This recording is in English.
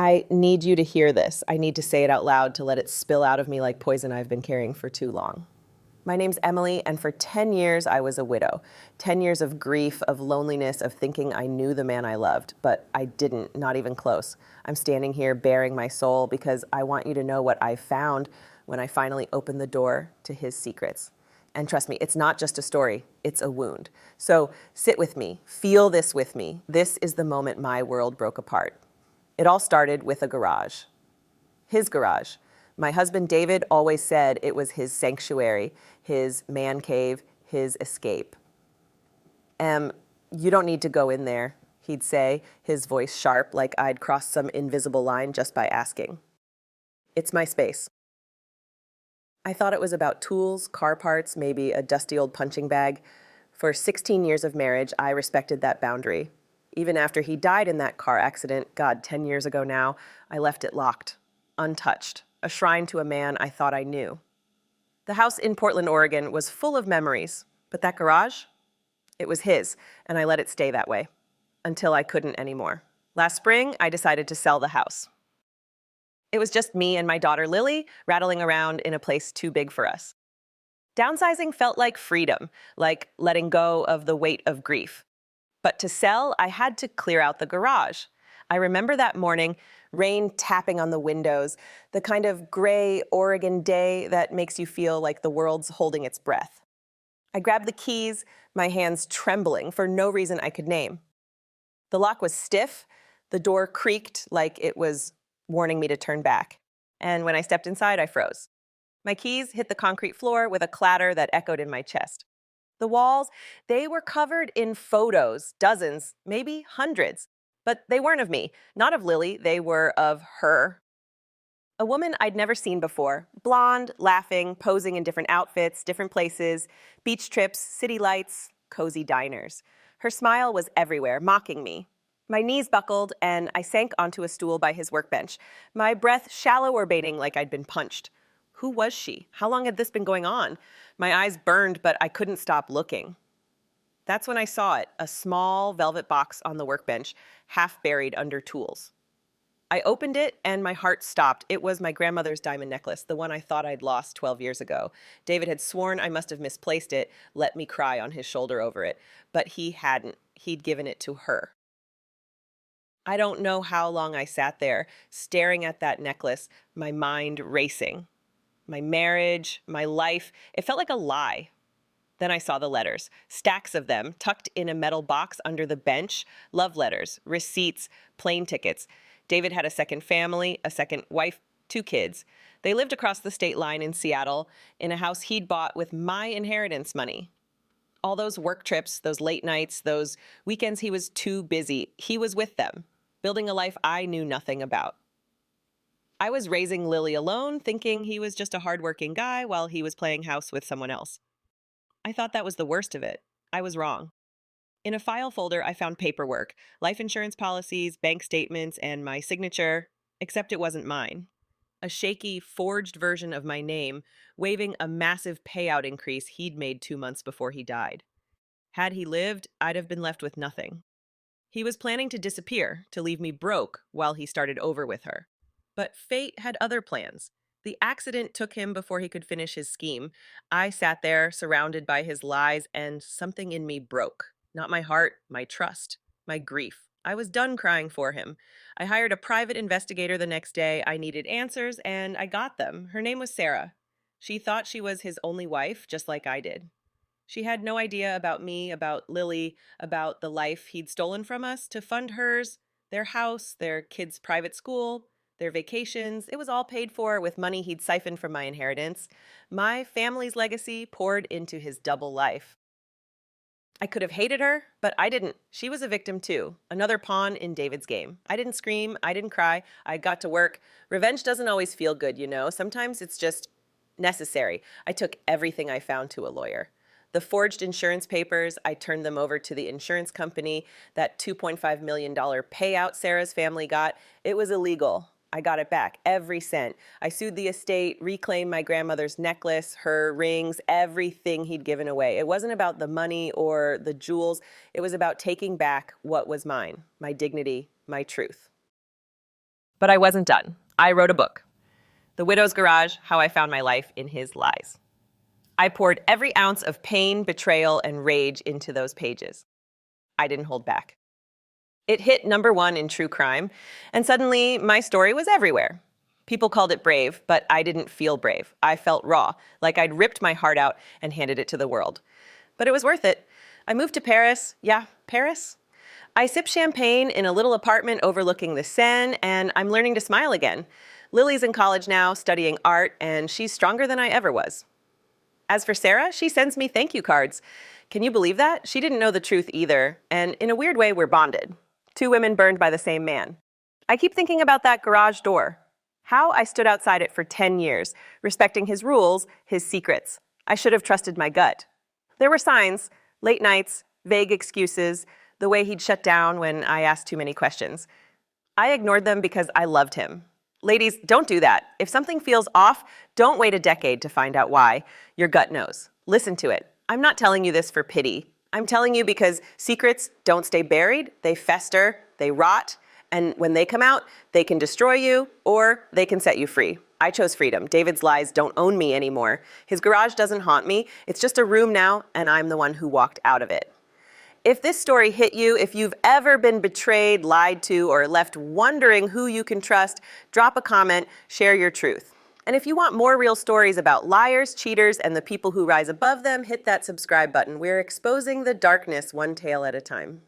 I need you to hear this. I need to say it out loud to let it spill out of me like poison I've been carrying for too long. My name's Emily, and for 10 years I was a widow. 10 years of grief, of loneliness, of thinking I knew the man I loved, but I didn't, not even close. I'm standing here bearing my soul because I want you to know what I found when I finally opened the door to his secrets. And trust me, it's not just a story, it's a wound. So sit with me, feel this with me. This is the moment my world broke apart. It all started with a garage. His garage. My husband David always said it was his sanctuary, his man cave, his escape. You don't need to go in there, he'd say, his voice sharp like I'd crossed some invisible line just by asking. It's my space. I thought it was about tools, car parts, maybe a dusty old punching bag. For 16 years of marriage, I respected that boundary. Even after he died in that car accident, God, 10 years ago now, I left it locked, untouched, a shrine to a man I thought I knew. The house in Portland, Oregon was full of memories, but that garage, it was his, and I let it stay that way until I couldn't anymore. Last spring, I decided to sell the house. It was just me and my daughter Lily rattling around in a place too big for us. Downsizing felt like freedom, like letting go of the weight of grief. But to sell, I had to clear out the garage. I remember that morning, rain tapping on the windows, the kind of gray Oregon day that makes you feel like the world's holding its breath. I grabbed the keys, my hands trembling for no reason I could name. The lock was stiff, the door creaked like it was warning me to turn back. And when I stepped inside, I froze. My keys hit the concrete floor with a clatter that echoed in my chest. The walls, they were covered in photos, dozens, maybe hundreds. But they weren't of me, not of Lily, they were of her. A woman I'd never seen before, blonde, laughing, posing in different outfits, different places, beach trips, city lights, cozy diners. Her smile was everywhere, mocking me. My knees buckled, and I sank onto a stool by his workbench, my breath shallow or baiting like I'd been punched. Who was she? How long had this been going on? My eyes burned, but I couldn't stop looking. That's when I saw it, a small velvet box on the workbench, half buried under tools. I opened it, and my heart stopped. It was my grandmother's diamond necklace, the one I thought I'd lost 12 years ago. David had sworn I must have misplaced it, let me cry on his shoulder over it. But he hadn't. He'd given it to her. I don't know how long I sat there, staring at that necklace, my mind racing. My marriage, my life, it felt like a lie. Then I saw the letters, stacks of them, tucked in a metal box under the bench, love letters, receipts, plane tickets. David had a second family, a second wife, 2 kids. They lived across the state line in Seattle, in a house he'd bought with my inheritance money. All those work trips, those late nights, those weekends he was too busy, he was with them, building a life I knew nothing about. I was raising Lily alone, thinking he was just a hardworking guy while he was playing house with someone else. I thought that was the worst of it. I was wrong. In a file folder, I found paperwork, life insurance policies, bank statements, and my signature, except it wasn't mine. A shaky, forged version of my name, waving a massive payout increase he'd made 2 months before he died. Had he lived, I'd have been left with nothing. He was planning to disappear, to leave me broke while he started over with her. But fate had other plans. The accident took him before he could finish his scheme. I sat there, surrounded by his lies, and something in me broke. Not my heart, my trust, my grief. I was done crying for him. I hired a private investigator the next day. I needed answers, and I got them. Her name was Sarah. She thought she was his only wife, just like I did. She had no idea about me, about Lily, about the life he'd stolen from us to fund hers, their house, their kids' private school, their vacations. It was all paid for with money he'd siphoned from my inheritance. My family's legacy poured into his double life. I could have hated her, but I didn't. She was a victim too, another pawn in David's game. I didn't scream, I didn't cry, I got to work. Revenge doesn't always feel good, you know. Sometimes it's just necessary. I took everything I found to a lawyer. The forged insurance papers, I turned them over to the insurance company. That $2.5 million payout Sarah's family got, it was illegal. I got it back, every cent. I sued the estate, reclaimed my grandmother's necklace, her rings, everything he'd given away. It wasn't about the money or the jewels. It was about taking back what was mine, my dignity, my truth. But I wasn't done. I wrote a book, The Widow's Garage: How I Found My Life in His Lies. I poured every ounce of pain, betrayal, and rage into those pages. I didn't hold back. It hit #1 in true crime, and suddenly my story was everywhere. People called it brave, but I didn't feel brave. I felt raw, like I'd ripped my heart out and handed it to the world. But it was worth it. I moved to Paris. Yeah, Paris. I sip champagne in a little apartment overlooking the Seine, and I'm learning to smile again. Lily's in college now, studying art, and she's stronger than I ever was. As for Sarah, she sends me thank you cards. Can you believe that? She didn't know the truth either, and in a weird way, we're bonded. 2 women burned by the same man. I keep thinking about that garage door. How I stood outside it for 10 years, respecting his rules, his secrets. I should have trusted my gut. There were signs, late nights, vague excuses, the way he'd shut down when I asked too many questions. I ignored them because I loved him. Ladies, don't do that. If something feels off, don't wait a decade to find out why. Your gut knows. Listen to it. I'm not telling you this for pity. I'm telling you because secrets don't stay buried, they fester, they rot, and when they come out, they can destroy you or they can set you free. I chose freedom. David's lies don't own me anymore. His garage doesn't haunt me. It's just a room now, and I'm the one who walked out of it. If this story hit you, if you've ever been betrayed, lied to, or left wondering who you can trust, drop a comment, share your truth. And if you want more real stories about liars, cheaters, and the people who rise above them, hit that subscribe button. We're exposing the darkness one tale at a time.